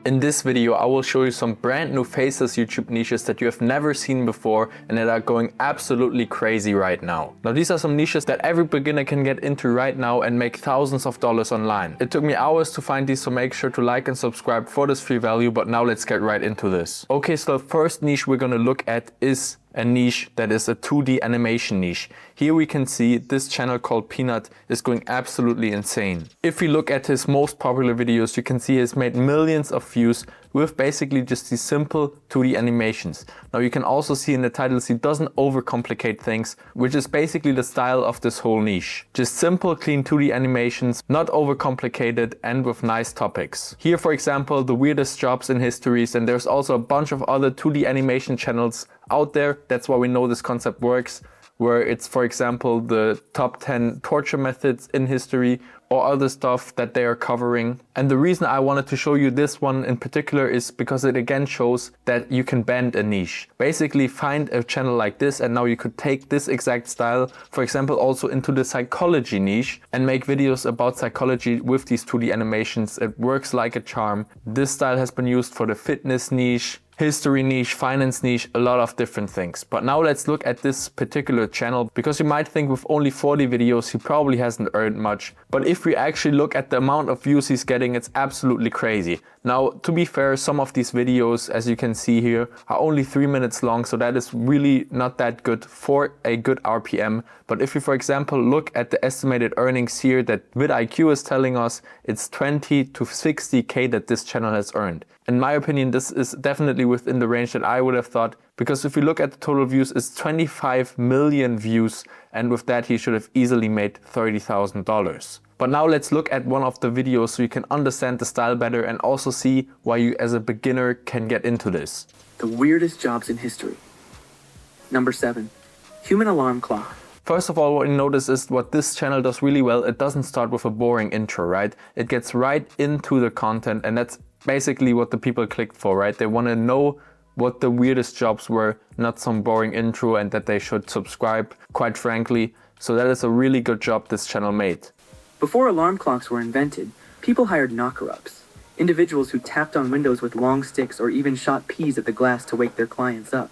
In this video, I will show you some brand new Faceless YouTube niches that you have never seen before and that are going absolutely crazy right now. Now, these are some niches that every beginner can get into right now and make thousands of dollars online. It took me hours to find these, so make sure to like and subscribe for this free value, but now let's get right into this. Okay, so the first niche we're gonna look at is a niche that is a 2D animation niche. Here we can see this channel called Peanut is going absolutely insane. If we look at his most popular videos, you can see he's made millions of views with basically just these simple 2D animations. Now you can also see in the titles he doesn't overcomplicate things, which is basically the style of this whole niche. Just simple, clean 2D animations, not overcomplicated and with nice topics. Here, for example, the weirdest jobs in histories, and there's also a bunch of other 2D animation channels out there. That's why we know this concept works, where it's, for example, the top 10 torture methods in history or other stuff that they are covering. And the reason I wanted to show you this one in particular is because it again shows that you can bend a niche. Basically find a channel like this and now you could take this exact style, for example, also into the psychology niche and make videos about psychology with these 2D animations. It works like a charm. This style has been used for the fitness niche, history niche, finance niche, a lot of different things. But now let's look at this particular channel, because you might think with only 40 videos he probably hasn't earned much. But if we actually look at the amount of views he's getting, it's absolutely crazy. Now, to be fair, some of these videos, as you can see here, are only 3 minutes long, so that is really not that good for a good RPM. But if you, for example, look at the estimated earnings here that VIdoe is telling us, it's 20 to 60K that this channel has earned. In my opinion, this is definitely within the range that I would have thought, because if you look at the total views, it's 25 million views, and with that he should have easily made $30,000. But now let's look at one of the videos so you can understand the style better and also see why you as a beginner can get into this. The weirdest jobs in history. Number 7, human alarm clock. First of all, what you notice is what this channel does really well. It doesn't start with a boring intro, right? It gets right into the content, and that's basically what the people clicked for, right? They want to know what the weirdest jobs were, not some boring intro, and that they should subscribe, quite frankly. So that is a really good job this channel made. Before alarm clocks were invented, people hired knocker-ups, individuals who tapped on windows with long sticks or even shot peas at the glass to wake their clients up.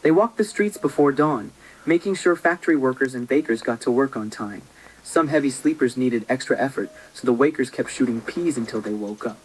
They walked the streets before dawn, making sure factory workers and bakers got to work on time. Some heavy sleepers needed extra effort, so the wakers kept shooting peas until they woke up.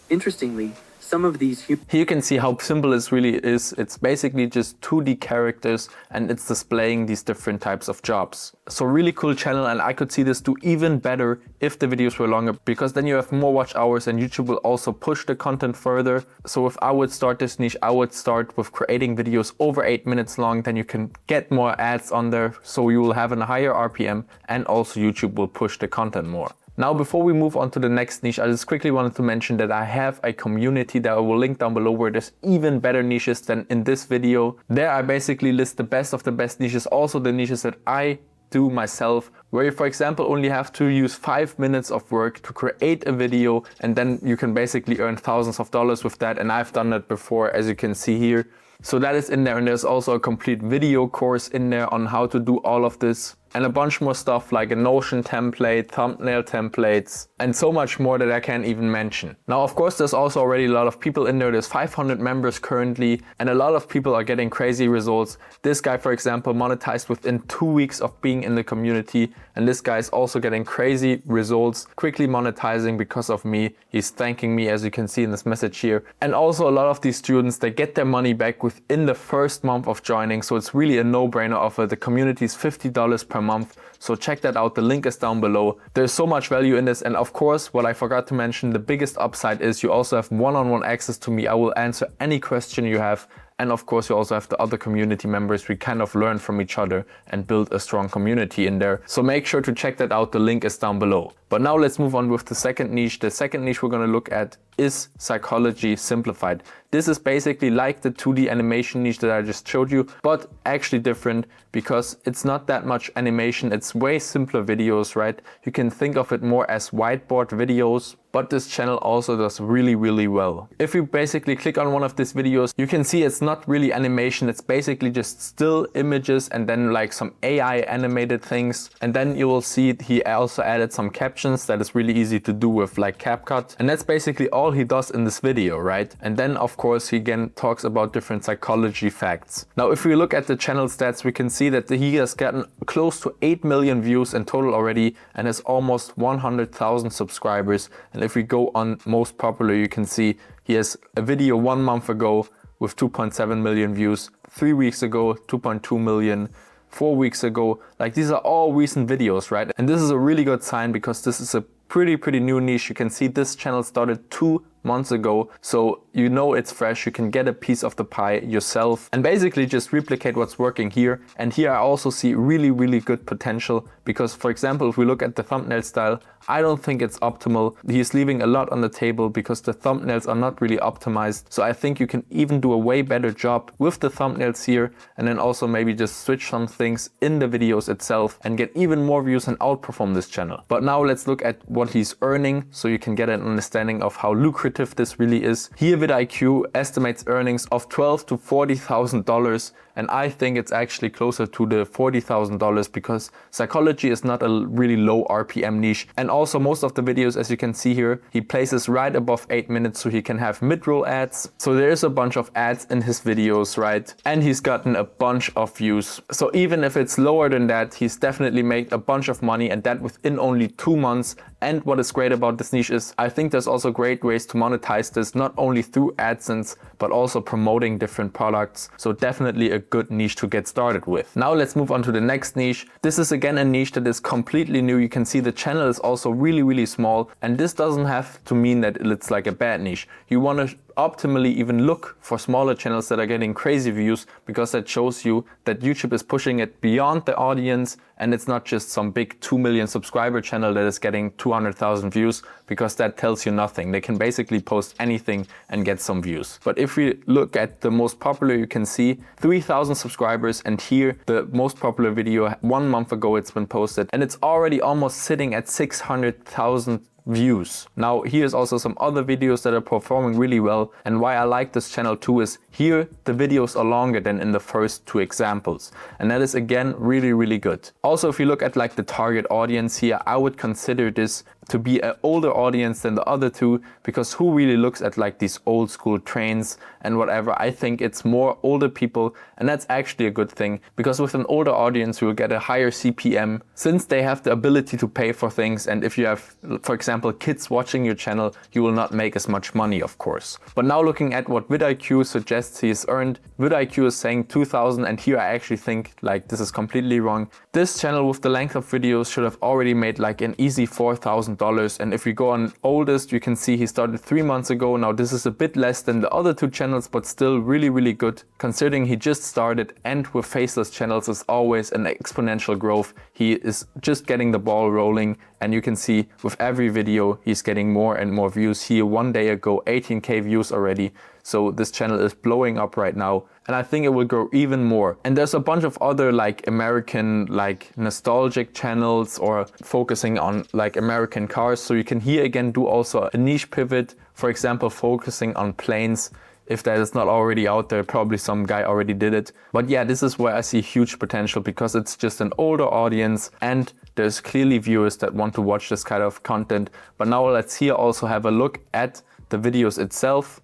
Interestingly, some of these... Here you can see how simple this really is. It's basically just 2D characters and it's displaying these different types of jobs. So really cool channel, and I could see this do even better if the videos were longer, because then you have more watch hours and YouTube will also push the content further. So if I would start this niche, I would start with creating videos over 8 minutes long, then you can get more ads on there, so you will have a higher RPM and also YouTube will push the content more. Now, before we move on to the next niche, I just quickly wanted to mention that I have a community that I will link down below where there's even better niches than in this video. There I basically list the best of the best niches, also the niches that I do myself, where you, for example, only have to use 5 minutes of work to create a video, and then you can basically earn thousands of dollars with that. And I've done that before, as you can see here. So that is in there, and there's also a complete video course in there on how to do all of this. And a bunch more stuff like a Notion template, thumbnail templates, and so much more that I can't even mention. Now, of course, there's also already a lot of people in there. There's 500 members currently, and a lot of people are getting crazy results. This guy, for example, monetized within 2 weeks of being in the community, and this guy is also getting crazy results, quickly monetizing because of me. He's thanking me, as you can see in this message here. And also a lot of these students, they get their money back within the first month of joining, so it's really a no-brainer offer. The community is $50 per month, so check that out. The link is down below. There's so much value in this, and of course, what I forgot to mention, the biggest upside is you also have one-on-one access to me. I will answer any question you have, and of course you also have the other community members. We kind of learn from each other and build a strong community in there, so make sure to check that out. The link is down below. But now let's move on with the second niche. The second niche we're going to look at is psychology simplified. This is basically like the 2D animation niche that I just showed you, but actually different, because it's not that much animation. It's way simpler videos, right? You can think of it more as whiteboard videos, but this channel also does really, really well. If you basically click on one of these videos, you can see it's not really animation. It's basically just still images and then like some AI animated things. And then you will see he also added some captions that is really easy to do with like CapCut. And that's basically all all he does in this video, right? And then of course he again talks about different psychology facts. Now if we look at the channel stats, we can see that he has gotten close to 8 million views in total already and has almost 100,000 subscribers. And if we go on most popular, you can see he has a video 1 month ago with 2.7 million views, 3 weeks ago 2.2 million, 4 weeks ago. Like, these are all recent videos, right? And this is a really good sign because this is a pretty new niche. You can see this channel started 2 months ago, so you know it's fresh. You can get a piece of the pie yourself and basically just replicate what's working here. And here I also see really good potential because, for example, if we look at the thumbnail style, I don't think it's optimal. He's leaving a lot on the table because the thumbnails are not really optimized. So I think you can even do a way better job with the thumbnails here, and then also maybe just switch some things in the videos itself and get even more views and outperform this channel. But now let's look at what he's earning so you can get an understanding of how lucrative this really is. Here VidIQ estimates earnings of $12,000 to $40,000, and I think it's actually closer to the $40,000 because psychology is not a really low RPM niche. And also most of the videos, as you can see here, he places right above 8 minutes so he can have mid-roll ads. So there is a bunch of ads in his videos, right? And he's gotten a bunch of views. So even if it's lower than that, he's definitely made a bunch of money, and that within only 2 months. And what is great about this niche is I think there's also great ways to monetize this, not only through AdSense, but also promoting different products. So definitely a good niche to get started with. Now let's move on to the next niche. This is again a niche that is completely new. You can see the channel is also really small, and this doesn't have to mean that it's like a bad niche. You want to optimally even look for smaller channels that are getting crazy views, because that shows you that YouTube is pushing it beyond the audience, and it's not just some big 2 million subscriber channel that is getting 200,000 views, because that tells you nothing. They can basically post anything and get some views. But if we look at the most popular, you can see 3,000 subscribers, and here the most popular video 1 month ago it's been posted, and it's already almost sitting at 600,000 views. Now here's also some other videos that are performing really well, and why I like this channel too is here the videos are longer than in the first 2 examples, and that is again really good. Also, if you look at like the target audience here, I would consider this to be an older audience than the other 2, because who really looks at like these old school trains and whatever? I think it's more older people, and that's actually a good thing, because with an older audience you will get a higher CPM since they have the ability to pay for things. And if you have, for example, kids watching your channel, you will not make as much money, of course. But now looking at what VidIQ suggests he's earned, VidIQ is saying 2,000, and here I actually think like this is completely wrong. This channel with the length of videos should have already made like an easy $4,000. And if we go on oldest, you can see he started 3 months ago. Now this is a bit less than the other 2 channels, but still really good considering he just started, and with Faceless channels is always an exponential growth. He is just getting the ball rolling, and you can see with every video he's getting more and more views. Here 1 day ago 18k views already. So this channel is blowing up right now, and I think it will grow even more. And there's a bunch of other like American like nostalgic channels or focusing on like American cars. So you can here again do also a niche pivot, for example focusing on planes. If that is not already out there, probably some guy already did it. But yeah, this is where I see huge potential, because it's just an older audience and there's clearly viewers that want to watch this kind of content. But now let's here also have a look at the videos itself.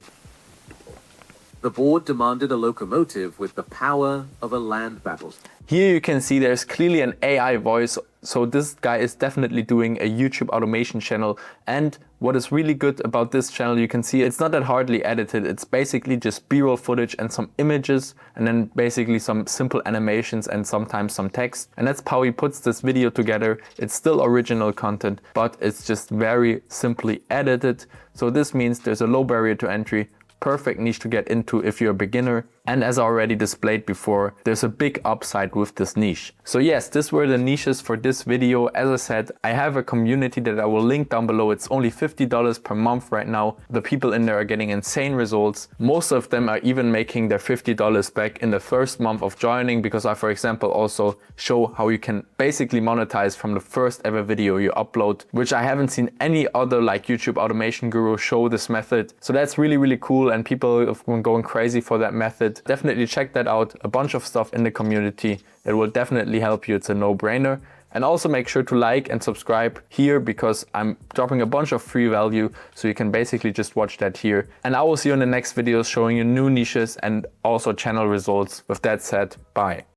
The board demanded a locomotive with the power of a land battle. Here you can see there's clearly an AI voice, so this guy is definitely doing a YouTube automation channel. And what is really good about this channel, you can see it's not that hardly edited. It's basically just B-roll footage and some images, and then basically some simple animations and sometimes some text. And that's how he puts this video together. It's still original content, but it's just very simply edited. So this means there's a low barrier to entry. Perfect niche to get into if you're a beginner. And as I already displayed before, there's a big upside with this niche. So yes, these were the niches for this video. As I said, I have a community that I will link down below. It's only $50 per month right now. The people in there are getting insane results. Most of them are even making their $50 back in the first month of joining, because I, for example, also show how you can basically monetize from the first ever video you upload, which I haven't seen any other like YouTube automation guru show this method. So that's really cool, and people have been going crazy for that method. Definitely check that out. A bunch of stuff in the community. It will definitely help you. It's a no-brainer. And also make sure to like and subscribe here because I'm dropping a bunch of free value, so you can basically just watch that here. And I will see you in the next videos showing you new niches and also channel results. With that said, bye.